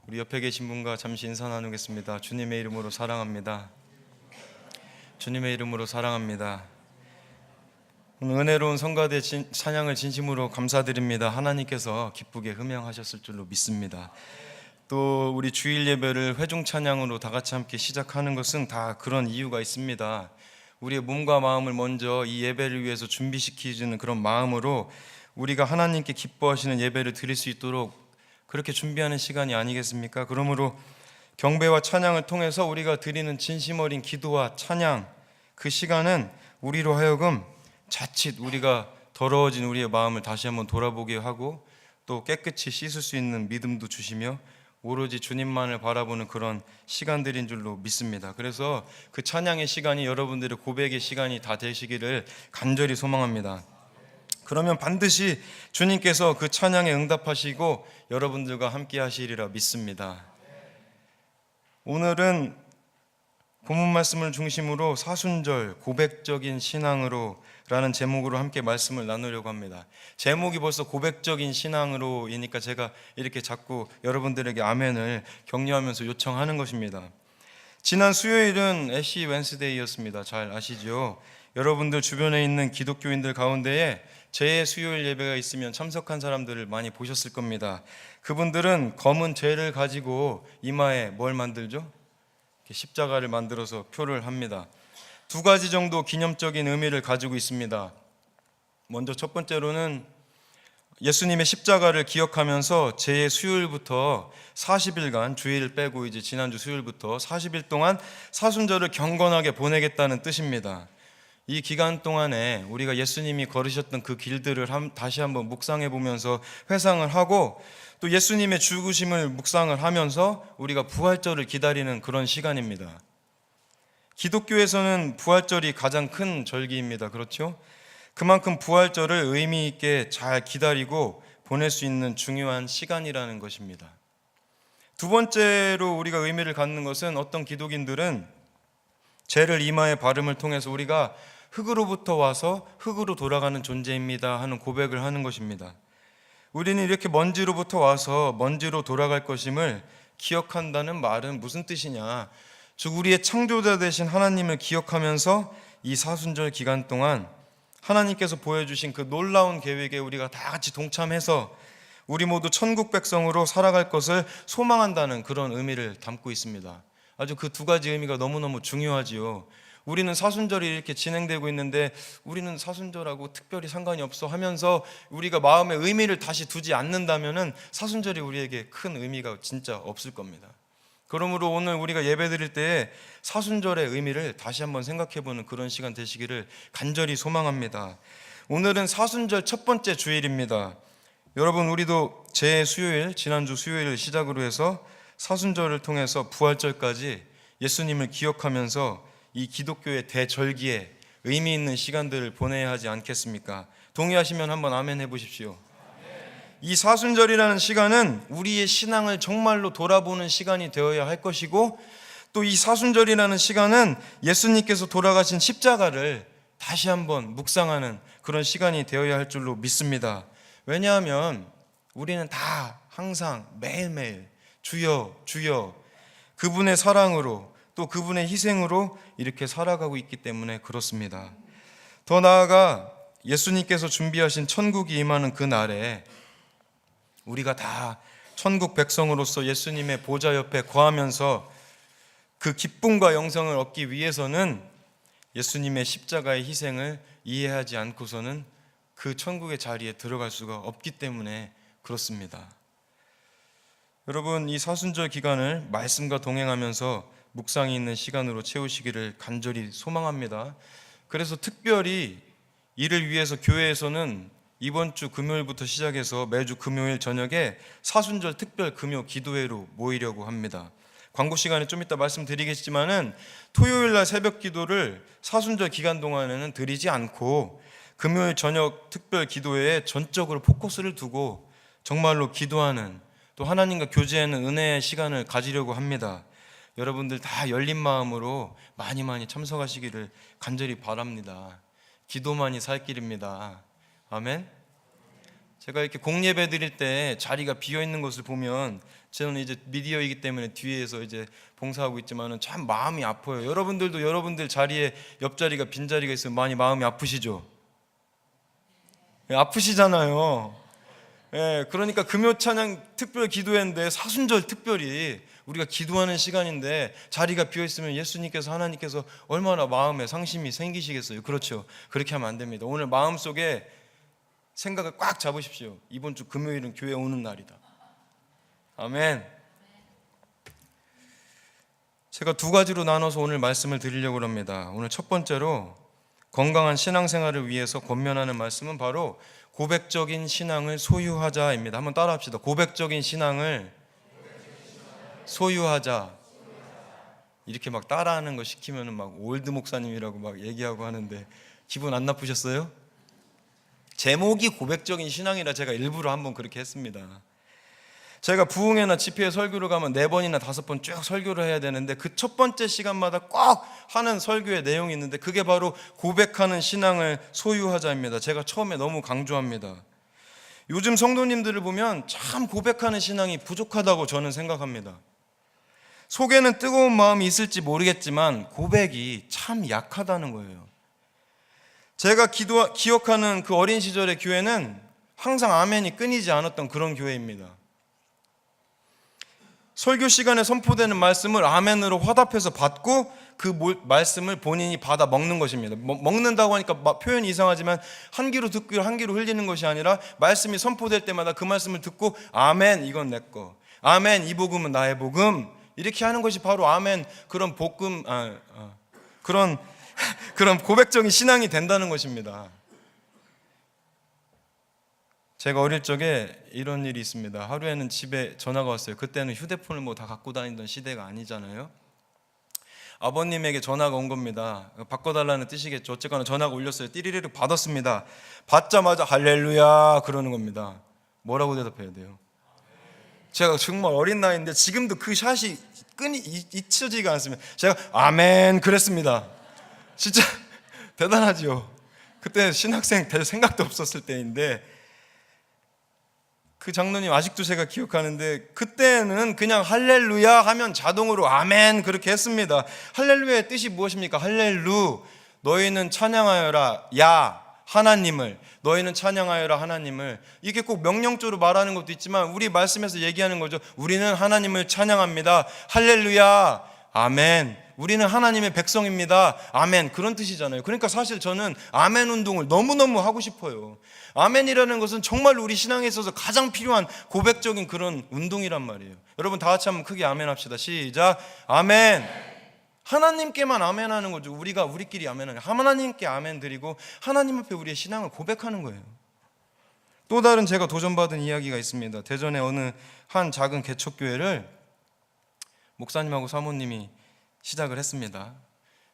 우리 옆에 계신 분과 잠시 인사 나누겠습니다. 주님의 이름으로 사랑합니다. 주님의 이름으로 사랑합니다. 오늘 은혜로운 성가대 찬양을 진심으로 감사드립니다. 하나님께서 기쁘게 흠양하셨을 줄로 믿습니다. 또 우리 주일 예배를 회중 찬양으로 다 같이 함께 시작하는 것은 다 그런 이유가 있습니다. 우리의 몸과 마음을 먼저 이 예배를 위해서 준비시키는 그런 마음으로 우리가 하나님께 기뻐하시는 예배를 드릴 수 있도록 그렇게 준비하는 시간이 아니겠습니까? 그러므로 경배와 찬양을 통해서 우리가 드리는 진심 어린 기도와 찬양, 그 시간은 우리로 하여금 자칫 우리가 더러워진 우리의 마음을 다시 한번 돌아보게 하고 또 깨끗이 씻을 수 있는 믿음도 주시며 오로지 주님만을 바라보는 그런 시간들인 줄로 믿습니다. 그래서 그 찬양의 시간이 여러분들의 고백의 시간이 다 되시기를 간절히 소망합니다. 그러면 반드시 주님께서 그 찬양에 응답하시고 여러분들과 함께 하시리라 믿습니다. 오늘은 본문 말씀을 중심으로 사순절 고백적인 신앙으로 라는 제목으로 함께 말씀을 나누려고 합니다. 제목이 벌써 고백적인 신앙으로이니까 제가 이렇게 자꾸 여러분들에게 아멘을 격려하면서 요청하는 것입니다. 지난 수요일은 애쉬 웬스데이였습니다. 잘 아시죠? 여러분들 주변에 있는 기독교인들 가운데에 제 수요일 예배가 있으면 참석한 사람들을 많이 보셨을 겁니다. 그분들은 검은 죄를 가지고 이마에 뭘 만들죠? 십자가를 만들어서 표를 합니다. 두 가지 정도 기념적인 의미를 가지고 있습니다. 먼저 첫 번째로는 예수님의 십자가를 기억하면서 제 수요일부터 40일간 주일 빼고 이제 지난주 수요일부터 40일 동안 사순절을 경건하게 보내겠다는 뜻입니다. 이 기간 동안에 우리가 예수님이 걸으셨던 그 길들을 다시 한번 묵상해 보면서 회상을 하고 또 예수님의 죽으심을 묵상을 하면서 우리가 부활절을 기다리는 그런 시간입니다. 기독교에서는 부활절이 가장 큰 절기입니다. 그렇죠? 그만큼 부활절을 의미 있게 잘 기다리고 보낼 수 있는 중요한 시간이라는 것입니다. 두 번째로 우리가 의미를 갖는 것은 어떤 기독인들은 죄를 이마에 바름을 통해서 우리가 흙으로부터 와서 흙으로 돌아가는 존재입니다 하는 고백을 하는 것입니다. 우리는 이렇게 먼지로부터 와서 먼지로 돌아갈 것임을 기억한다는 말은 무슨 뜻이냐? 즉 우리의 창조자 되신 하나님을 기억하면서 이 사순절 기간 동안 하나님께서 보여주신 그 놀라운 계획에 우리가 다 같이 동참해서 우리 모두 천국 백성으로 살아갈 것을 소망한다는 그런 의미를 담고 있습니다. 아주 그 두 가지 의미가 너무너무 중요하지요. 우리는 사순절이 이렇게 진행되고 있는데 우리는 사순절하고 특별히 상관이 없어 하면서 우리가 마음에 의미를 다시 두지 않는다면 사순절이 우리에게 큰 의미가 진짜 없을 겁니다. 그러므로 오늘 우리가 예배 드릴 때에 사순절의 의미를 다시 한번 생각해보는 그런 시간 되시기를 간절히 소망합니다. 오늘은 사순절 첫 번째 주일입니다. 여러분, 우리도 제 수요일, 지난주 수요일을 시작으로 해서 사순절을 통해서 부활절까지 예수님을 기억하면서 이 기독교의 대절기에 의미 있는 시간들을 보내야 하지 않겠습니까? 동의하시면 한번 아멘 해보십시오. 이 사순절이라는 시간은 우리의 신앙을 정말로 돌아보는 시간이 되어야 할 것이고 또 이 사순절이라는 시간은 예수님께서 돌아가신 십자가를 다시 한번 묵상하는 그런 시간이 되어야 할 줄로 믿습니다. 왜냐하면 우리는 다 항상 매일매일 주여 주여 그분의 사랑으로 또 그분의 희생으로 이렇게 살아가고 있기 때문에 그렇습니다. 더 나아가 예수님께서 준비하신 천국이 임하는 그 날에 우리가 다 천국 백성으로서 예수님의 보좌 옆에 거하면서 그 기쁨과 영생을 얻기 위해서는 예수님의 십자가의 희생을 이해하지 않고서는 그 천국의 자리에 들어갈 수가 없기 때문에 그렇습니다. 여러분, 이 사순절 기간을 말씀과 동행하면서 묵상이 있는 시간으로 채우시기를 간절히 소망합니다. 그래서 특별히 이를 위해서 교회에서는 이번 주 금요일부터 시작해서 매주 금요일 저녁에 사순절 특별 금요 기도회로 모이려고 합니다. 광고 시간에 좀 이따 말씀드리겠지만은 토요일 날 새벽 기도를 사순절 기간 동안에는 드리지 않고 금요일 저녁 특별 기도회에 전적으로 포커스를 두고 정말로 기도하는 또 하나님과 교제하는 은혜의 시간을 가지려고 합니다. 여러분들 다 열린 마음으로 많이 참석하시기를 간절히 바랍니다. 기도만이 살 길입니다. 아멘. 제가 이렇게 공예배 드릴 때 자리가 비어 있는 것을 보면, 저는 이제 미디어이기 때문에 뒤에서 이제 봉사하고 있지만은 참 마음이 아파요. 여러분들도 여러분들 자리에 옆자리가 빈자리가 있으면 많이 마음이 아프시죠? 아프시잖아요. 예, 그러니까 금요 찬양 특별 기도회인데, 사순절 특별히 우리가 기도하는 시간인데 자리가 비어 있으면 예수님께서, 하나님께서 얼마나 마음에 상심이 생기시겠어요. 그렇죠? 그렇게 하면 안 됩니다. 오늘 마음속에 생각을 꽉 잡으십시오. 이번 주 금요일은 교회 오는 날이다. 아멘. 제가 두 가지로 나눠서 오늘 말씀을 드리려고 합니다. 오늘 첫 번째로 건강한 신앙생활을 위해서 권면하는 말씀은 바로 고백적인 신앙을 소유하자입니다. 한번 따라합시다. 고백적인 신앙을 소유하자. 이렇게 막 따라하는 거 시키면은 막 올드 목사님이라고 막 얘기하고 하는데 기분 안 나쁘셨어요? 제목이 고백적인 신앙이라 제가 일부러 한번 그렇게 했습니다. 제가 부흥회나 집회에 설교를 가면 4번이나 5번 쭉 설교를 해야 되는데, 그 첫 번째 시간마다 꼭 하는 설교의 내용이 있는데, 그게 바로 고백하는 신앙을 소유하자입니다. 제가 처음에 너무 강조합니다. 요즘 성도님들을 보면 참 고백하는 신앙이 부족하다고 저는 생각합니다. 속에는 뜨거운 마음이 있을지 모르겠지만 고백이 참 약하다는 거예요. 제가 기억하는 그 어린 시절의 교회는 항상 아멘이 끊이지 않았던 그런 교회입니다. 설교 시간에 선포되는 말씀을 아멘으로 화답해서 받고 그 말씀을 본인이 받아 먹는 것입니다. 먹는다고 하니까 표현이 이상하지만 한 귀로 듣고 한 귀로 흘리는 것이 아니라, 말씀이 선포될 때마다 그 말씀을 듣고 아멘, 이건 내 거, 아멘, 이 복음은 나의 복음, 이렇게 하는 것이 바로 아멘, 그런 그런 고백적인 신앙이 된다는 것입니다. 제가 어릴 적에 이런 일이 있습니다. 하루에는 집에 전화가 왔어요. 그때는 휴대폰을 뭐 다 갖고 다니던 시대가 아니잖아요. 아버님에게 전화가 온 겁니다. 바꿔달라는 뜻이겠죠. 어쨌거나 전화가 울렸어요. 띠리리를 받았습니다. 받자마자 할렐루야 그러는 겁니다. 뭐라고 대답해야 돼요? 제가 정말 어린 나이인데 지금도 그 샷이 잊혀지지가 않습니다. 제가 아멘 그랬습니다. 진짜 대단하죠. 그때 신학생 될 생각도 없었을 때인데, 그 장로님 아직도 제가 기억하는데, 그때는 그냥 할렐루야 하면 자동으로 아멘 그렇게 했습니다. 할렐루야의 뜻이 무엇입니까? 할렐루, 너희는 찬양하여라 야 하나님을, 너희는 찬양하여라 하나님을. 이게 꼭 명령조로 말하는 것도 있지만 우리 말씀에서 얘기하는 거죠. 우리는 하나님을 찬양합니다. 할렐루야 아멘. 우리는 하나님의 백성입니다. 아멘. 그런 뜻이잖아요. 그러니까 사실 저는 아멘 운동을 너무너무 하고 싶어요. 아멘이라는 것은 정말 우리 신앙에 있어서 가장 필요한 고백적인 그런 운동이란 말이에요. 여러분 다 같이 한번 크게 아멘 합시다. 시작. 아멘. 하나님께만 아멘 하는 거죠. 우리가 우리끼리 아멘 하는, 하나님께 아멘 드리고 하나님 앞에 우리의 신앙을 고백하는 거예요. 또 다른 제가 도전받은 이야기가 있습니다. 대전의 어느 한 작은 개척교회를 목사님하고 사모님이 시작을 했습니다.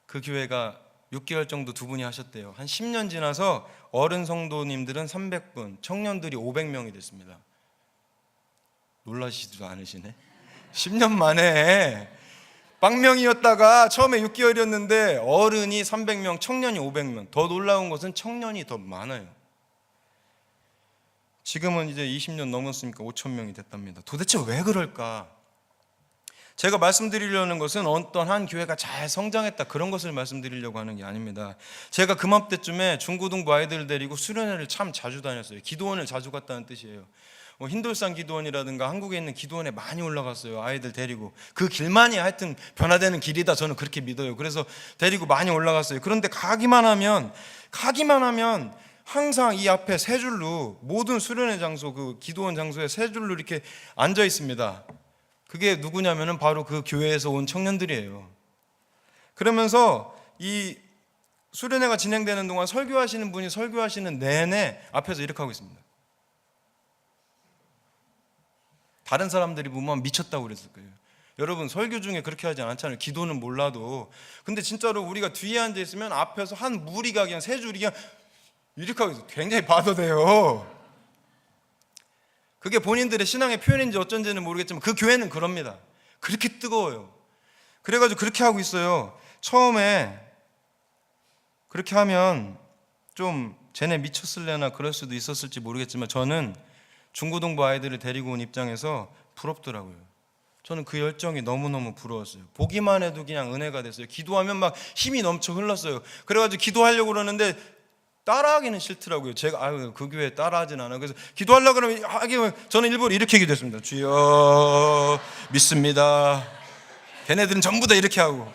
그 교회가 6개월 정도 두 분이 하셨대요. 한 10년 지나서 어른 성도님들은 300분, 청년들이 500명이 됐습니다. 놀라시지도 않으시네. 10년 만에 빵명이었다가 처음에 6개월이었는데 어른이 300명, 청년이 500명. 더 놀라운 것은 청년이 더 많아요. 지금은 이제 20년 넘었으니까 5,000명이 됐답니다. 도대체 왜 그럴까? 제가 말씀드리려는 것은 어떤 한 교회가 잘 성장했다 그런 것을 말씀드리려고 하는 게 아닙니다. 제가 그맘때쯤에 중고등부 아이들을 데리고 수련회를 참 자주 다녔어요. 기도원을 자주 갔다는 뜻이에요. 흰돌산 기도원이라든가 한국에 있는 기도원에 많이 올라갔어요. 아이들 데리고. 그 길만이 하여튼 변화되는 길이다 저는 그렇게 믿어요. 그래서 데리고 많이 올라갔어요. 그런데 가기만 하면 항상 이 앞에 세 줄로, 모든 수련회 장소, 그 기도원 장소에 세 줄로 이렇게 앉아 있습니다. 그게 누구냐면은 바로 그 교회에서 온 청년들이에요. 그러면서 이 수련회가 진행되는 동안 설교하시는 분이 설교하시는 내내 앞에서 이렇게 하고 있습니다. 다른 사람들이 보면 미쳤다고 그랬을 거예요. 여러분 설교 중에 그렇게 하지 않잖아요. 기도는 몰라도. 근데 진짜로 우리가 뒤에 앉아 있으면 앞에서 한 무리가 그냥 세 줄이 그냥 이렇게 하고 있어요. 굉장히 바더돼요. 그게 본인들의 신앙의 표현인지 어쩐지는 모르겠지만 그 교회는 그럽니다. 그렇게 뜨거워요. 그래가지고 그렇게 하고 있어요. 처음에 그렇게 하면 좀 쟤네 미쳤을래나 그럴 수도 있었을지 모르겠지만 저는 중고등부 아이들을 데리고 온 입장에서 부럽더라고요. 저는 그 열정이 너무너무 부러웠어요. 보기만 해도 그냥 은혜가 됐어요. 기도하면 막 힘이 넘쳐 흘렀어요. 그래가지고 기도하려고 그러는데 따라하기는 싫더라고요. 제가 그 교회 따라하진 않아요. 그래서 기도하려고 그러면 저는 일부러 이렇게 기도했습니다. 주여 믿습니다. 걔네들은 전부 다 이렇게 하고.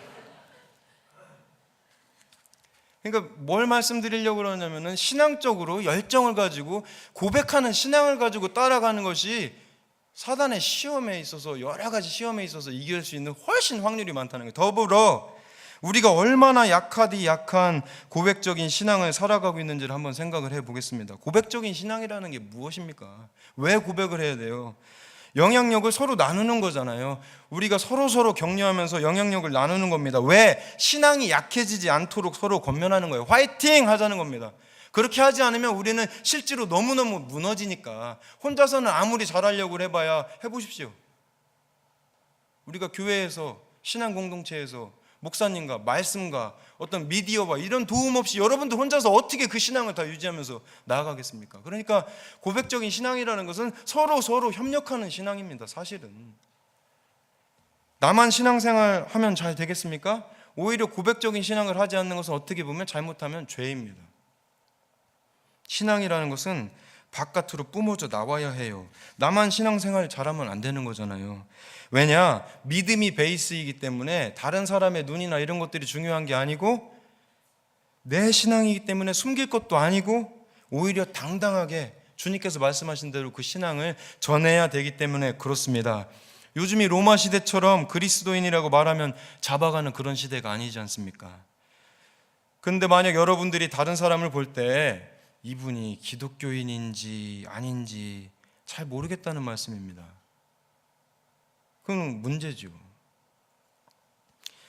그러니까 뭘 말씀드리려고 그러냐면은 신앙적으로 열정을 가지고 고백하는 신앙을 가지고 따라가는 것이 사단의 시험에 있어서 여러 가지 시험에 있어서 이길 수 있는 훨씬 확률이 많다는 거예요. 더불어 우리가 얼마나 약한 고백적인 신앙을 살아가고 있는지를 한번 생각을 해보겠습니다. 고백적인 신앙이라는 게 무엇입니까? 왜 고백을 해야 돼요? 영향력을 서로 나누는 거잖아요. 우리가 서로 격려하면서 영향력을 나누는 겁니다. 왜? 신앙이 약해지지 않도록 서로 권면하는 거예요. 화이팅 하자는 겁니다. 그렇게 하지 않으면 우리는 실제로 너무너무 무너지니까. 혼자서는 아무리 잘하려고 해봐야 해보십시오. 우리가 교회에서, 신앙 공동체에서 목사님과 말씀과 어떤 미디어와 이런 도움 없이 여러분들 혼자서 어떻게 그 신앙을 다 유지하면서 나아가겠습니까? 그러니까 고백적인 신앙이라는 것은 서로 협력하는 신앙입니다. 사실은 나만 신앙생활 하면 잘 되겠습니까? 오히려 고백적인 신앙을 하지 않는 것은 어떻게 보면 잘못하면 죄입니다. 신앙이라는 것은 바깥으로 뿜어져 나와야 해요. 나만 신앙생활 잘하면 안 되는 거잖아요. 왜냐? 믿음이 베이스이기 때문에 다른 사람의 눈이나 이런 것들이 중요한 게 아니고 내 신앙이기 때문에 숨길 것도 아니고 오히려 당당하게 주님께서 말씀하신 대로 그 신앙을 전해야 되기 때문에 그렇습니다. 요즘이 로마 시대처럼 그리스도인이라고 말하면 잡아가는 그런 시대가 아니지 않습니까? 근데 만약 여러분들이 다른 사람을 볼 때 이분이 기독교인인지 아닌지 잘 모르겠다는 말씀입니다. 그건 문제죠.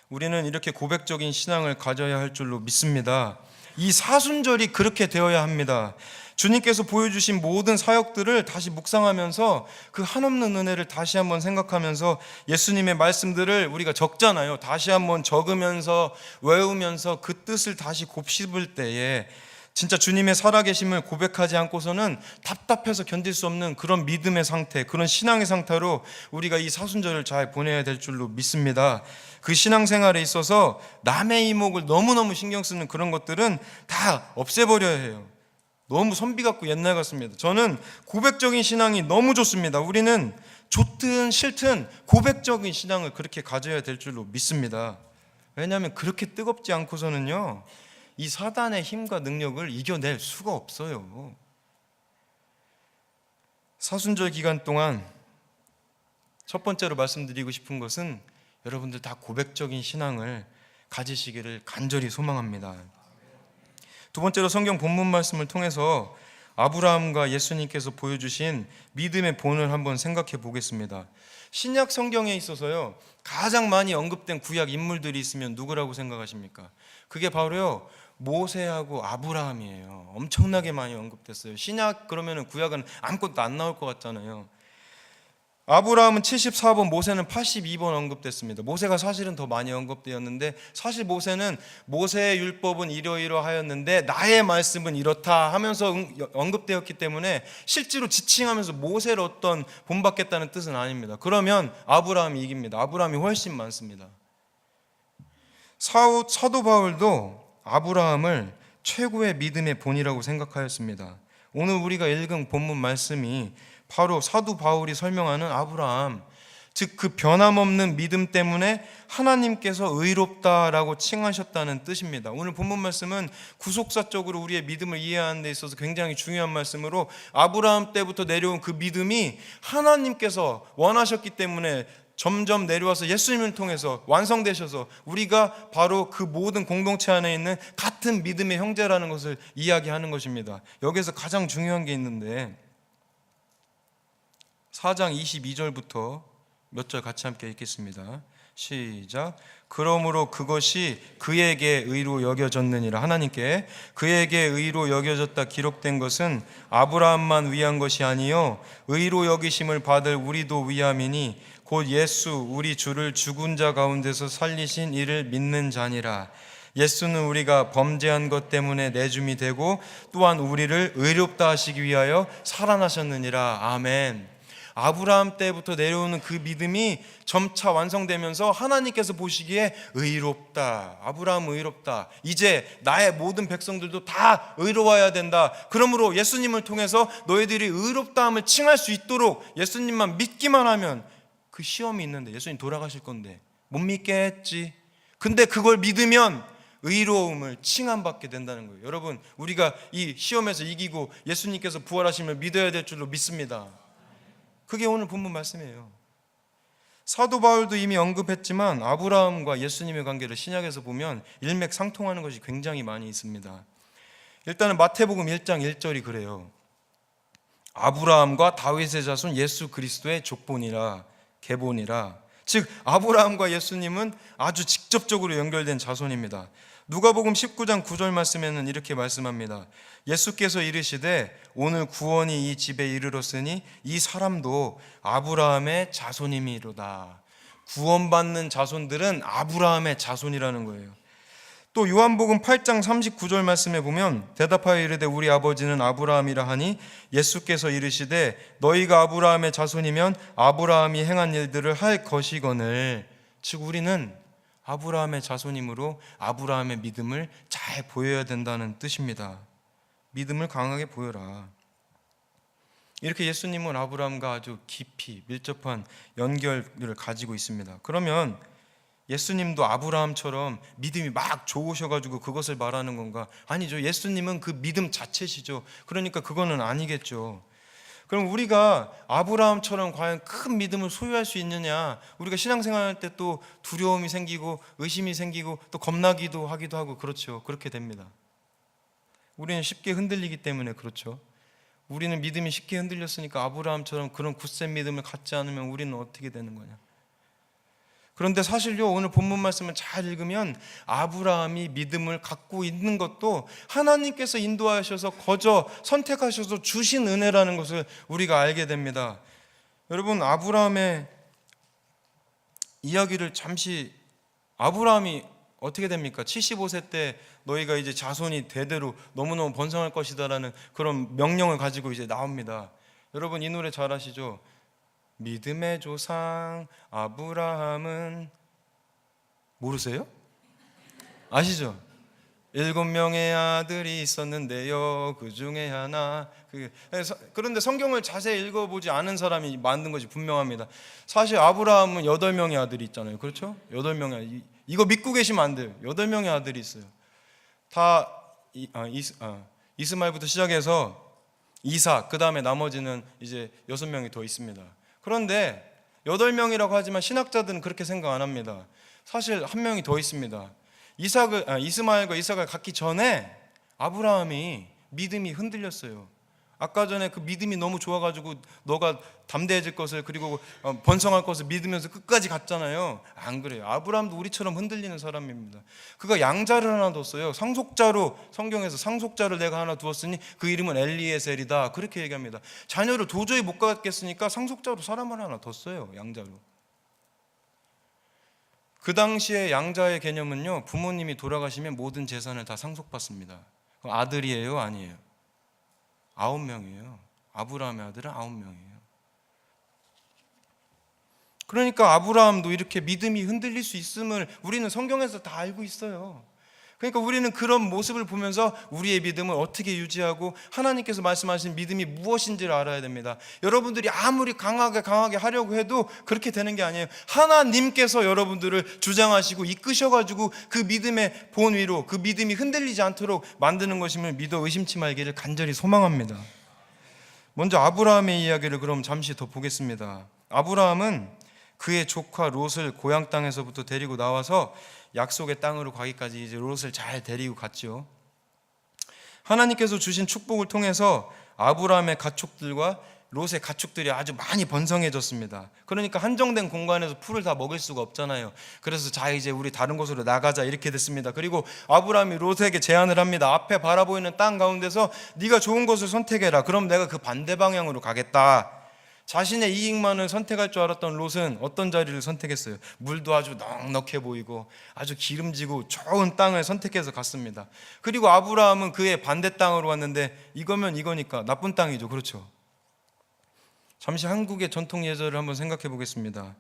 우리는 이렇게 고백적인 신앙을 가져야 할 줄로 믿습니다. 이 사순절이 그렇게 되어야 합니다. 주님께서 보여주신 모든 사역들을 다시 묵상하면서 그 한없는 은혜를 다시 한번 생각하면서 예수님의 말씀들을 우리가 적잖아요. 다시 한번 적으면서 외우면서 그 뜻을 다시 곱씹을 때에 진짜 주님의 살아계심을 고백하지 않고서는 답답해서 견딜 수 없는 그런 믿음의 상태, 그런 신앙의 상태로 우리가 이 사순절을 잘 보내야 될 줄로 믿습니다. 그 신앙생활에 있어서 남의 이목을 너무너무 신경 쓰는 그런 것들은 다 없애버려야 해요. 너무 선비 같고 옛날 같습니다. 저는 고백적인 신앙이 너무 좋습니다. 우리는 좋든 싫든 고백적인 신앙을 그렇게 가져야 될 줄로 믿습니다. 왜냐하면 그렇게 뜨겁지 않고서는요, 이 사단의 힘과 능력을 이겨낼 수가 없어요. 사순절 기간 동안 첫 번째로 말씀드리고 싶은 것은 여러분들 다 고백적인 신앙을 가지시기를 간절히 소망합니다. 두 번째로 성경 본문 말씀을 통해서 아브라함과 예수님께서 보여주신 믿음의 본을 한번 생각해 보겠습니다. 신약 성경에 있어서요, 가장 많이 언급된 구약 인물들이 있으면 누구라고 생각하십니까? 그게 바로요, 모세하고 아브라함이에요. 엄청나게 많이 언급됐어요. 신약 그러면은 구약은 아무것도 안 나올 것 같잖아요. 아브라함은 74번, 모세는 82번 언급됐습니다. 모세가 사실은 더 많이 언급되었는데, 사실 모세는 모세의 율법은 이러이러하였는데 나의 말씀은 이렇다 하면서 언급되었기 때문에 실제로 지칭하면서 모세를 어떤 본받겠다는 뜻은 아닙니다. 그러면 아브라함이 이깁니다. 아브라함이 훨씬 많습니다. 사도 바울도 아브라함을 최고의 믿음의 본이라고 생각하였습니다. 오늘 우리가 읽은 본문 말씀이 바로 사도 바울이 설명하는 아브라함, 즉 그 변함없는 믿음 때문에 하나님께서 의롭다라고 칭하셨다는 뜻입니다. 오늘 본문 말씀은 구속사적으로 우리의 믿음을 이해하는 데 있어서 굉장히 중요한 말씀으로, 아브라함 때부터 내려온 그 믿음이 하나님께서 원하셨기 때문에 점점 내려와서 예수님을 통해서 완성되셔서 우리가 바로 그 모든 공동체 안에 있는 같은 믿음의 형제라는 것을 이야기하는 것입니다. 여기서 가장 중요한 게 있는데 4장 22절부터 몇 절 같이 함께 읽겠습니다. 시작. 그러므로 그것이 그에게 의로 여겨졌느니라. 하나님께 그에게 의로 여겨졌다 기록된 것은 아브라함만 위한 것이 아니요 의로 여기심을 받을 우리도 위함이니 곧 예수 우리 주를 죽은 자 가운데서 살리신 이를 믿는 자니라. 예수는 우리가 범죄한 것 때문에 내줌이 되고 또한 우리를 의롭다 하시기 위하여 살아나셨느니라. 아멘. 아브라함 때부터 내려오는 그 믿음이 점차 완성되면서 하나님께서 보시기에 의롭다, 아브라함 의롭다, 이제 나의 모든 백성들도 다 의로워야 된다. 그러므로 예수님을 통해서 너희들이 의롭다함을 칭할 수 있도록 예수님만 믿기만 하면, 그 시험이 있는데 예수님 돌아가실 건데 못 믿겠지. 근데 그걸 믿으면 의로움을 칭함받게 된다는 거예요. 여러분, 우리가 이 시험에서 이기고 예수님께서 부활하심을 믿어야 될 줄로 믿습니다. 그게 오늘 본문 말씀이에요. 사도 바울도 이미 언급했지만 아브라함과 예수님의 관계를 신약에서 보면 일맥상통하는 것이 굉장히 많이 있습니다. 일단은 마태복음 1장 1절이 그래요. 아브라함과 다윗의 자손 예수 그리스도의 족본이라, 계본이라. 즉 아브라함과 예수님은 아주 직접적으로 연결된 자손입니다. 누가복음 19장 9절 말씀에는 이렇게 말씀합니다. 예수께서 이르시되 오늘 구원이 이 집에 이르렀으니 이 사람도 아브라함의 자손임이로다. 구원받는 자손들은 아브라함의 자손이라는 거예요. 또 요한복음 8장 39절 말씀에 보면 대답하여 이르되 우리 아버지는 아브라함이라 하니 예수께서 이르시되 너희가 아브라함의 자손이면 아브라함이 행한 일들을 할 것이거늘. 즉 우리는 아브라함의 자손이므로 아브라함의 믿음을 잘 보여야 된다는 뜻입니다. 믿음을 강하게 보여라. 이렇게 예수님은 아브라함과 아주 깊이 밀접한 연결을 가지고 있습니다. 그러면 예수님도 아브라함처럼 믿음이 막 좋으셔가지고 그것을 말하는 건가? 아니죠. 예수님은 그 믿음 자체시죠. 그러니까 그거는 아니겠죠. 그럼 우리가 아브라함처럼 과연 큰 믿음을 소유할 수 있느냐? 우리가 신앙생활할 때 또 두려움이 생기고 의심이 생기고 또 겁나기도 하기도 하고, 그렇죠. 그렇게 됩니다. 우리는 쉽게 흔들리기 때문에 그렇죠. 우리는 믿음이 쉽게 흔들렸으니까 아브라함처럼 그런 굳센 믿음을 갖지 않으면 우리는 어떻게 되는 거냐? 그런데 사실요, 오늘 본문 말씀을 잘 읽으면 아브라함이 믿음을 갖고 있는 것도 하나님께서 인도하셔서 거저 선택하셔서 주신 은혜라는 것을 우리가 알게 됩니다. 여러분, 아브라함의 이야기를 잠시, 아브라함이 어떻게 됩니까? 75세 때 너희가 이제 자손이 대대로 너무너무 번성할 것이다라는 그런 명령을 가지고 이제 나옵니다. 여러분, 이 노래 잘 아시죠? 믿음의 조상 아브라함은, 모르세요? 아시죠? 7명의 아들이 있었는데요 그 중에 하나. 그런데 성경을 자세히 읽어보지 않은 사람이 만든 것이 분명합니다. 사실 아브라함은 8명의 아들이 있잖아요. 그렇죠? 8명의, 이거 믿고 계시면 안 돼요. 8명의 아들이 있어요. 다 이스마엘부터 시작해서 이삭, 그 다음에 나머지는 이제 6명이 더 있습니다. 그런데 8명이라고 하지만 신학자들은 그렇게 생각 안 합니다. 사실 한 명이 더 있습니다. 이스마엘과 이삭을 갖기 전에 아브라함이 믿음이 흔들렸어요. 아까 전에 그 믿음이 너무 좋아가지고 너가 담대해질 것을, 그리고 번성할 것을 믿으면서 끝까지 갔잖아요. 안 그래요. 아브라함도 우리처럼 흔들리는 사람입니다. 그가 양자를 하나 뒀어요. 상속자로, 성경에서 상속자를 내가 하나 두었으니 그 이름은 엘리에셀이다, 그렇게 얘기합니다. 자녀를 도저히 못 갖겠으니까 상속자로 사람을 하나 뒀어요. 양자로. 그 당시에 양자의 개념은요, 부모님이 돌아가시면 모든 재산을 다 상속받습니다. 아들이에요, 아니에요? 9명이에요. 아브라함의 아들은 9명이에요. 그러니까 아브라함도 이렇게 믿음이 흔들릴 수 있음을 우리는 성경에서 다 알고 있어요. 그러니까 우리는 그런 모습을 보면서 우리의 믿음을 어떻게 유지하고 하나님께서 말씀하신 믿음이 무엇인지를 알아야 됩니다. 여러분들이 아무리 강하게 하려고 해도 그렇게 되는 게 아니에요. 하나님께서 여러분들을 주장하시고 이끄셔가지고 그 믿음의 본 위로, 그 믿음이 흔들리지 않도록 만드는 것임을 믿어 의심치 말기를 간절히 소망합니다. 먼저 아브라함의 이야기를 그럼 잠시 더 보겠습니다. 아브라함은 그의 조카 롯을 고향 땅에서부터 데리고 나와서 약속의 땅으로 가기까지 이제 롯을 잘 데리고 갔죠. 하나님께서 주신 축복을 통해서 아브라함의 가축들과 롯의 가축들이 아주 많이 번성해졌습니다. 그러니까 한정된 공간에서 풀을 다 먹을 수가 없잖아요. 그래서 자, 이제 우리 다른 곳으로 나가자, 이렇게 됐습니다. 그리고 아브라함이 롯에게 제안을 합니다. 앞에 바라보이는 땅 가운데서 네가 좋은 곳을 선택해라. 그럼 내가 그 반대 방향으로 가겠다. 자신의 이익만을 선택할 줄 알았던 롯은 어떤 자리를 선택했어요? 물도 아주 넉넉해 보이고 아주 기름지고 좋은 땅을 선택해서 갔습니다. 그리고 아브라함은 그의 반대 땅으로 왔는데 이거면 이거니까 나쁜 땅이죠. 그렇죠? 잠시 한국의 전통 예절을 한번 생각해 보겠습니다.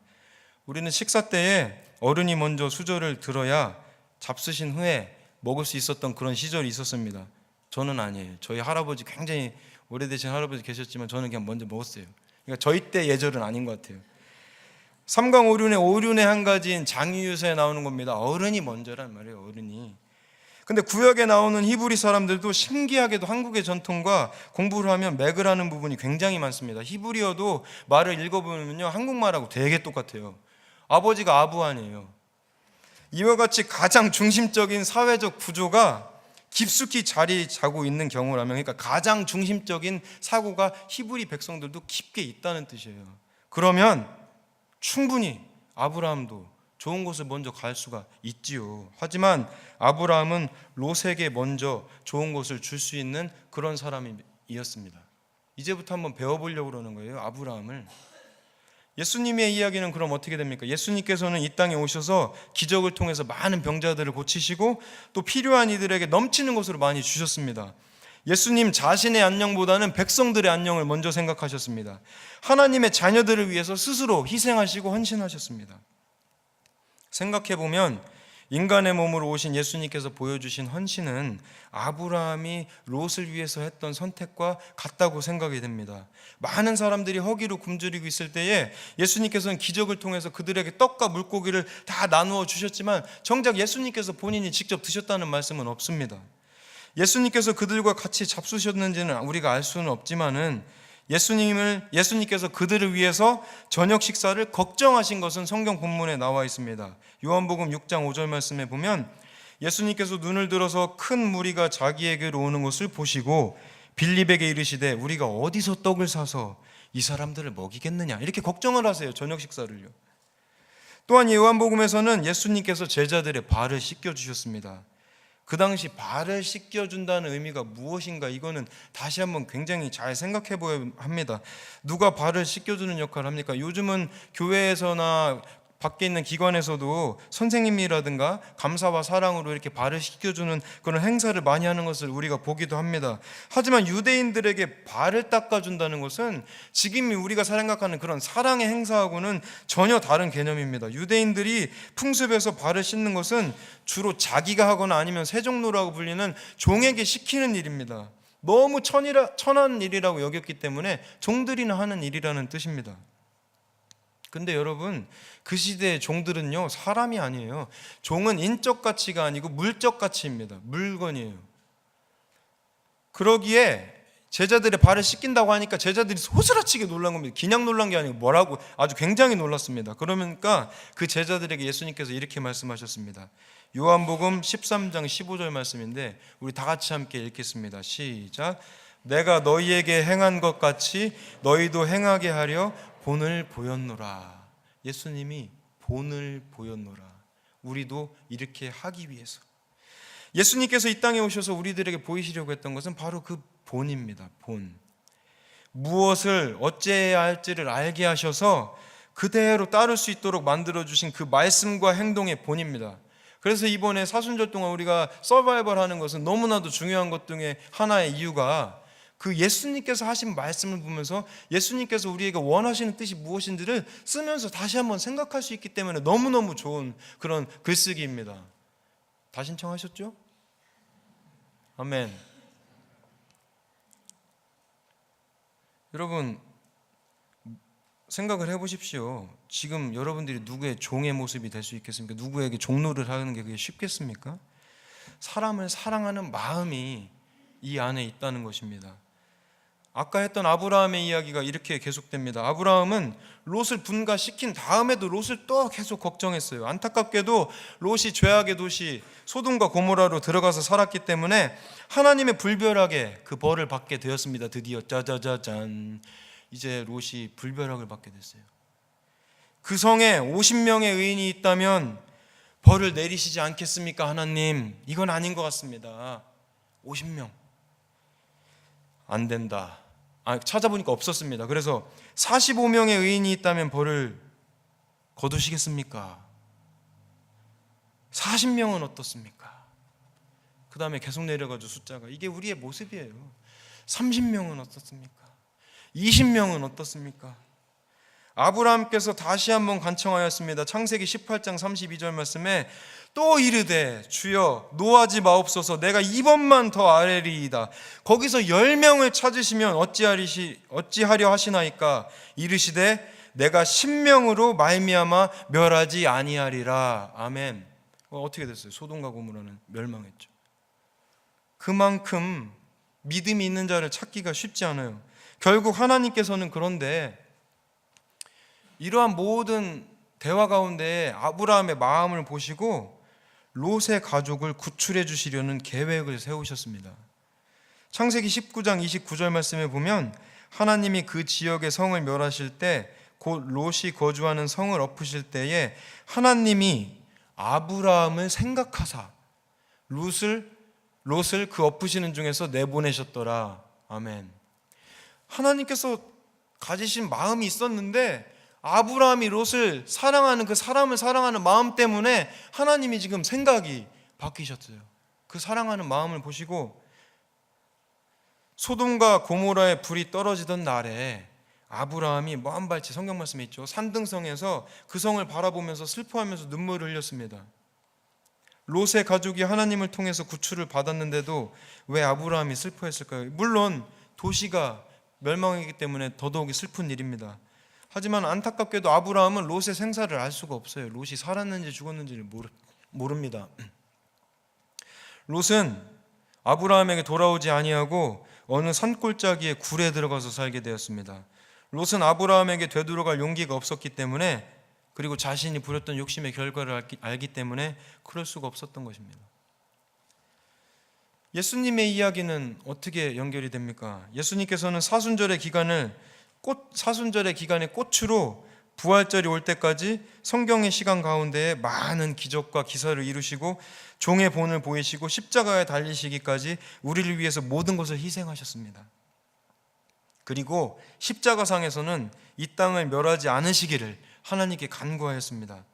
우리는 식사 때에 어른이 먼저 수저를 들어야 잡수신 후에 먹을 수 있었던 그런 시절이 있었습니다. 저는 아니에요. 저희 할아버지, 굉장히 오래되신 할아버지 계셨지만 저는 그냥 먼저 먹었어요. 그러니까 저희 때 예절은 아닌 것 같아요. 삼강오륜의 오륜의 한 가지인 장유유서에 나오는 겁니다. 어른이 먼저란 말이에요. 어른이. 근데 구약에 나오는 히브리 사람들도 신기하게도 한국의 전통과 공부를 하면 맥을 하는 부분이 굉장히 많습니다. 히브리어도 말을 읽어보면요, 한국말하고 되게 똑같아요. 아버지가 아부 아니에요. 이와 같이 가장 중심적인 사회적 구조가 깊숙이 자리 잡고 있는 경우라면, 그러니까 가장 중심적인 사고가 히브리 백성들도 깊게 있다는 뜻이에요. 그러면 충분히 아브라함도 좋은 곳을 먼저 갈 수가 있지요. 하지만 아브라함은 롯에게 먼저 좋은 곳을 줄 수 있는 그런 사람이었습니다. 이제부터 한번 배워보려고 그러는 거예요, 아브라함을. 예수님의 이야기는 그럼 어떻게 됩니까? 예수님께서는 이 땅에 오셔서 기적을 통해서 많은 병자들을 고치시고 또 필요한 이들에게 넘치는 것으로 많이 주셨습니다. 예수님 자신의 안녕보다는 백성들의 안녕을 먼저 생각하셨습니다. 하나님의 자녀들을 위해서 스스로 희생하시고 헌신하셨습니다. 생각해보면 인간의 몸으로 오신 예수님께서 보여주신 헌신은 아브라함이 롯을 위해서 했던 선택과 같다고 생각이 됩니다. 많은 사람들이 허기로 굶주리고 있을 때에 예수님께서는 기적을 통해서 그들에게 떡과 물고기를 다 나누어 주셨지만 정작 예수님께서 본인이 직접 드셨다는 말씀은 없습니다. 예수님께서 그들과 같이 잡수셨는지는 우리가 알 수는 없지만은 예수님께서 그들을 위해서 저녁 식사를 걱정하신 것은 성경 본문에 나와 있습니다. 요한복음 6장 5절 말씀에 보면 예수님께서 눈을 들어서 큰 무리가 자기에게로 오는 것을 보시고 빌립에게 이르시되 우리가 어디서 떡을 사서 이 사람들을 먹이겠느냐, 이렇게 걱정을 하세요. 저녁 식사를요. 또한 요한복음에서는 예수님께서 제자들의 발을 씻겨주셨습니다. 그 당시 발을 씻겨준다는 의미가 무엇인가, 이거는 다시 한번 굉장히 잘 생각해 보아야 합니다. 누가 발을 씻겨주는 역할을 합니까? 요즘은 교회에서나 밖에 있는 기관에서도 선생님이라든가 감사와 사랑으로 이렇게 발을 씻겨주는 그런 행사를 많이 하는 것을 우리가 보기도 합니다. 하지만 유대인들에게 발을 닦아준다는 것은 지금 우리가 생각하는 그런 사랑의 행사하고는 전혀 다른 개념입니다. 유대인들이 풍습에서 발을 씻는 것은 주로 자기가 하거나 아니면 세종노라고 불리는 종에게 시키는 일입니다. 너무 천한 일이라고 여겼기 때문에 종들이나 하는 일이라는 뜻입니다. 근데 여러분, 그 시대의 종들은요, 사람이 아니에요. 종은 인적 가치가 아니고 물적 가치입니다. 물건이에요. 그러기에 제자들의 발을 씻긴다고 하니까 제자들이 소스라치게 놀란 겁니다. 그냥 놀란 게 아니고 뭐라고, 아주 굉장히 놀랐습니다. 그러니까 그 제자들에게 예수님께서 이렇게 말씀하셨습니다. 요한복음 13장 15절 말씀인데 우리 다 같이 함께 읽겠습니다. 시작. 내가 너희에게 행한 것 같이 너희도 행하게 하려 본을 보였노라. 예수님이 본을 보였노라. 우리도 이렇게 하기 위해서. 예수님께서 이 땅에 오셔서 우리들에게 보이시려고 했던 것은 바로 그 본입니다. 본. 무엇을 어찌해야 할지를 알게 하셔서 그대로 따를 수 있도록 만들어주신 그 말씀과 행동의 본입니다. 그래서 이번에 사순절 동안 우리가 서바이벌 하는 것은 너무나도 중요한 것 중에 하나의 이유가 그 예수님께서 하신 말씀을 보면서 예수님께서 우리에게 원하시는 뜻이 무엇인지를 쓰면서 다시 한번 생각할 수 있기 때문에 너무너무 좋은 그런 글쓰기입니다. 다 신청하셨죠? 아멘. 여러분, 생각을 해보십시오. 지금 여러분들이 누구의 종의 모습이 될 수 있겠습니까? 누구에게 종노를 하는 게 그게 쉽겠습니까? 사람을 사랑하는 마음이 이 안에 있다는 것입니다. 아까 했던 아브라함의 이야기가 이렇게 계속됩니다. 아브라함은 롯을 분가시킨 다음에도 롯을 또 계속 걱정했어요. 안타깝게도 롯이 죄악의 도시 소돔과 고모라로 들어가서 살았기 때문에 하나님의 불벼락에 그 벌을 받게 되었습니다. 드디어 짜자자잔, 이제 롯이 불벼락을 받게 됐어요. 그 성에 50명의 의인이 있다면 벌을 내리시지 않겠습니까? 하나님, 이건 아닌 것 같습니다. 50명 안 된다. 찾아보니까 없었습니다. 그래서 45명의 의인이 있다면 벌을 거두시겠습니까? 40명은 어떻습니까? 그 다음에 계속 내려가죠. 숫자가. 이게 우리의 모습이에요. 30명은 어떻습니까? 20명은 어떻습니까? 아브라함께서 다시 한번 간청하였습니다. 창세기 18장 32절 말씀에 또 이르되 주여 노하지 마옵소서 내가 이번만 더 아뢰리이다. 거기서 10명을 찾으시면 어찌하려 하시나이까? 이르시되 내가 10명으로 말미암아 멸하지 아니하리라. 아멘. 어떻게 됐어요? 소돔과 고모라는 멸망했죠. 그만큼 믿음이 있는 자를 찾기가 쉽지 않아요. 결국 하나님께서는 그런데 이러한 모든 대화 가운데 아브라함의 마음을 보시고 롯의 가족을 구출해 주시려는 계획을 세우셨습니다. 창세기 19장 29절 말씀에 보면 하나님이 그 지역의 성을 멸하실 때 곧 롯이 거주하는 성을 엎으실 때에 하나님이 아브라함을 생각하사 롯을 그 엎으시는 중에서 내보내셨더라. 아멘. 하나님께서 가지신 마음이 있었는데 아브라함이 롯을 사랑하는 그 사람을 사랑하는 마음 때문에 하나님이 지금 생각이 바뀌셨어요. 그 사랑하는 마음을 보시고 소돔과 고모라의 불이 떨어지던 날에 아브라함이 먼발치 성경 말씀에 있죠. 산등성에서 그 성을 바라보면서 슬퍼하면서 눈물을 흘렸습니다. 롯의 가족이 하나님을 통해서 구출을 받았는데도 왜 아브라함이 슬퍼했을까요? 물론 도시가 멸망했기 때문에 더더욱이 슬픈 일입니다. 하지만 안타깝게도 아브라함은 롯의 생사를 알 수가 없어요. 롯이 살았는지 죽었는지를 모릅니다. 롯은 아브라함에게 돌아오지 아니하고 어느 산골짜기에 굴에 들어가서 살게 되었습니다. 롯은 아브라함에게 되돌아갈 용기가 없었기 때문에, 그리고 자신이 부렸던 욕심의 결과를 알기 때문에 그럴 수가 없었던 것입니다. 예수님의 이야기는 어떻게 연결이 됩니까? 예수님께서는 사순절의 기간에 꽃으로 부활절이 올 때까지 성경의 시간 가운데에 많은 기적과 기사를 이루시고 종의 본을 보이시고 십자가에 달리시기까지 우리를 위해서 모든 것을 희생하셨습니다. 그리고 십자가상에서는 이 땅을 멸하지 않으시기를 하나님께 간구하였습니다.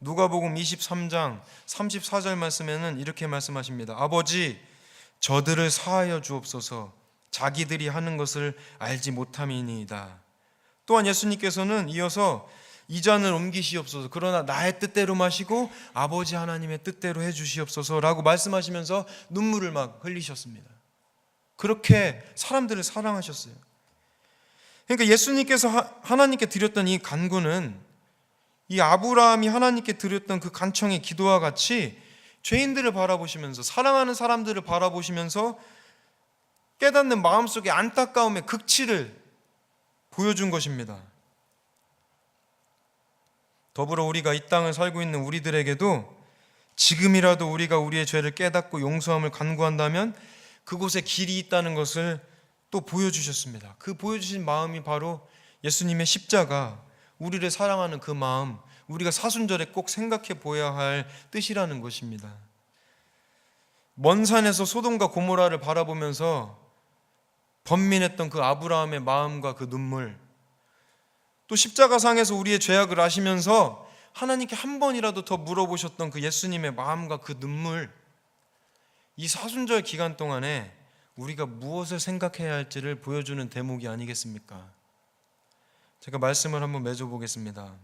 누가복음 23장 34절 말씀에는 이렇게 말씀하십니다. 아버지, 저들을 사하여 주옵소서. 자기들이 하는 것을 알지 못함이니이다. 또한 예수님께서는 이어서 이 잔을 옮기시옵소서. 그러나 나의 뜻대로 마시고 아버지 하나님의 뜻대로 해주시옵소서라고 말씀하시면서 눈물을 막 흘리셨습니다. 그렇게 사람들을 사랑하셨어요. 그러니까 예수님께서 하나님께 드렸던 이 간구는 이 아브라함이 하나님께 드렸던 그 간청의 기도와 같이 죄인들을 바라보시면서, 사랑하는 사람들을 바라보시면서 깨닫는 마음속의 안타까움의 극치를 보여준 것입니다. 더불어 우리가 이 땅을 살고 있는 우리들에게도 지금이라도 우리가 우리의 죄를 깨닫고 용서함을 간구한다면 그곳에 길이 있다는 것을 또 보여주셨습니다. 그 보여주신 마음이 바로 예수님의 십자가, 우리를 사랑하는 그 마음, 우리가 사순절에 꼭 생각해 보아야 할 뜻이라는 것입니다. 먼 산에서 소돔과 고모라를 바라보면서 번민했던 그 아브라함의 마음과 그 눈물, 또 십자가상에서 우리의 죄악을 아시면서 하나님께 한 번이라도 더 물어보셨던 그 예수님의 마음과 그 눈물, 이 사순절 기간 동안에 우리가 무엇을 생각해야 할지를 보여주는 대목이 아니겠습니까? 제가 말씀을 한번 맺어보겠습니다.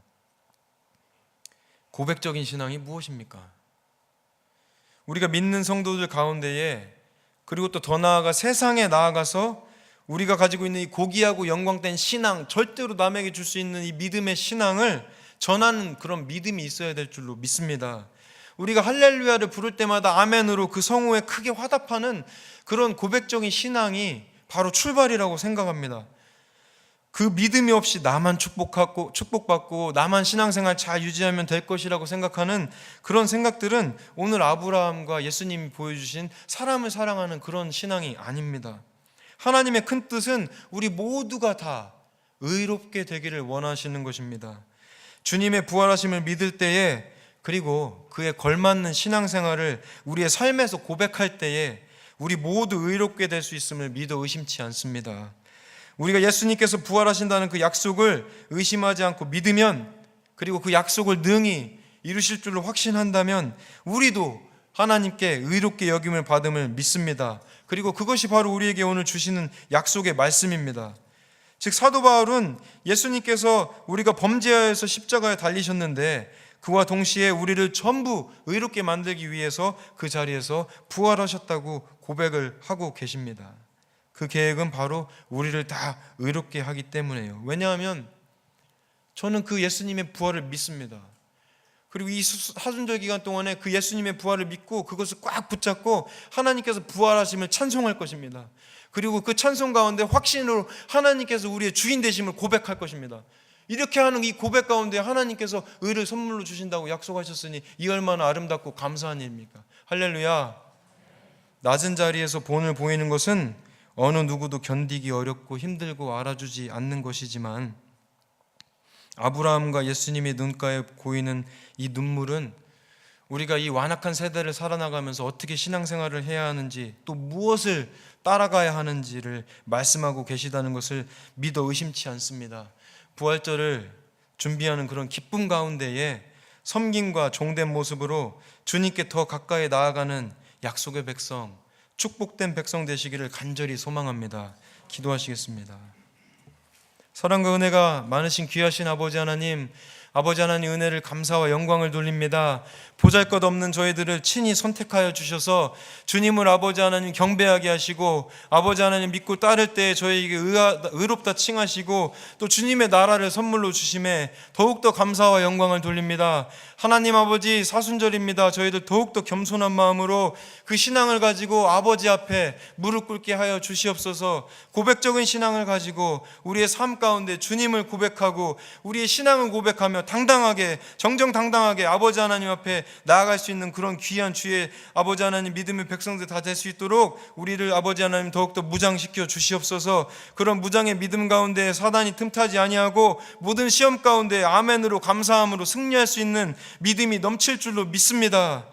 고백적인 신앙이 무엇입니까? 우리가 믿는 성도들 가운데에, 그리고 또 더 나아가 세상에 나아가서 우리가 가지고 있는 이 고귀하고 영광된 신앙, 절대로 남에게 줄 수 있는 이 믿음의 신앙을 전하는 그런 믿음이 있어야 될 줄로 믿습니다. 우리가 할렐루야를 부를 때마다 아멘으로 그 성호에 크게 화답하는 그런 고백적인 신앙이 바로 출발이라고 생각합니다. 그 믿음이 없이 나만 축복받고 나만 신앙생활 잘 유지하면 될 것이라고 생각하는 그런 생각들은 오늘 아브라함과 예수님이 보여주신 사람을 사랑하는 그런 신앙이 아닙니다. 하나님의 큰 뜻은 우리 모두가 다 의롭게 되기를 원하시는 것입니다. 주님의 부활하심을 믿을 때에, 그리고 그에 걸맞는 신앙생활을 우리의 삶에서 고백할 때에 우리 모두 의롭게 될 수 있음을 믿어 의심치 않습니다. 우리가 예수님께서 부활하신다는 그 약속을 의심하지 않고 믿으면, 그리고 그 약속을 능히 이루실 줄로 확신한다면 우리도 하나님께 의롭게 여김을 받음을 믿습니다. 그리고 그것이 바로 우리에게 오늘 주시는 약속의 말씀입니다. 즉 사도 바울은 예수님께서 우리가 범죄하여서 십자가에 달리셨는데 그와 동시에 우리를 전부 의롭게 만들기 위해서 그 자리에서 부활하셨다고 고백을 하고 계십니다. 그 계획은 바로 우리를 다 의롭게 하기 때문에요. 왜냐하면 저는 그 예수님의 부활을 믿습니다. 그리고 이 사순절 기간 동안에 그 예수님의 부활을 믿고 그것을 꽉 붙잡고 하나님께서 부활하심을 찬송할 것입니다. 그리고 그 찬송 가운데 확신으로 하나님께서 우리의 주인 되심을 고백할 것입니다. 이렇게 하는 이 고백 가운데 하나님께서 의를 선물로 주신다고 약속하셨으니 이 얼마나 아름답고 감사한 일입니까? 할렐루야. 낮은 자리에서 본을 보이는 것은 어느 누구도 견디기 어렵고 힘들고 알아주지 않는 것이지만 아브라함과 예수님의 눈가에 고이는 이 눈물은 우리가 이 완악한 세대를 살아나가면서 어떻게 신앙생활을 해야 하는지, 또 무엇을 따라가야 하는지를 말씀하고 계시다는 것을 믿어 의심치 않습니다. 부활절을 준비하는 그런 기쁨 가운데에 섬김과 종된 모습으로 주님께 더 가까이 나아가는 약속의 백성, 축복된 백성 되시기를 간절히 소망합니다. 기도하시겠습니다. 사랑과 은혜가 많으신 귀하신 아버지 하나님, 아버지 하나님 은혜를 감사와 영광을 돌립니다. 보잘것없는 저희들을 친히 선택하여 주셔서 주님을 아버지 하나님 경배하게 하시고 아버지 하나님 믿고 따를 때 저희에게 의롭다 칭하시고 또 주님의 나라를 선물로 주심에 더욱더 감사와 영광을 돌립니다. 하나님 아버지, 사순절입니다. 저희들 더욱더 겸손한 마음으로 그 신앙을 가지고 아버지 앞에 무릎 꿇게 하여 주시옵소서. 고백적인 신앙을 가지고 우리의 삶 가운데 주님을 고백하고 우리의 신앙을 고백하며 당당하게, 정정당당하게 아버지 하나님 앞에 나아갈 수 있는 그런 귀한 주의 아버지 하나님 믿음의 백성들 다 될 수 있도록 우리를 아버지 하나님 더욱더 무장시켜 주시옵소서. 그런 무장의 믿음 가운데 사단이 틈타지 아니하고 모든 시험 가운데 아멘으로 감사함으로 승리할 수 있는 믿음이 넘칠 줄로 믿습니다.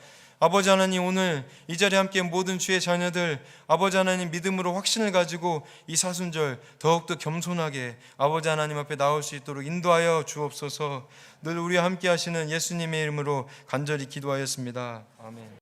아버지 하나님, 오늘 이 자리에 함께 모든 주의 자녀들 아버지 하나님 믿음으로 확신을 가지고 이 사순절 더욱더 겸손하게 아버지 하나님 앞에 나올 수 있도록 인도하여 주옵소서. 늘 우리와 함께 하시는 예수님의 이름으로 간절히 기도하였습니다. 아멘.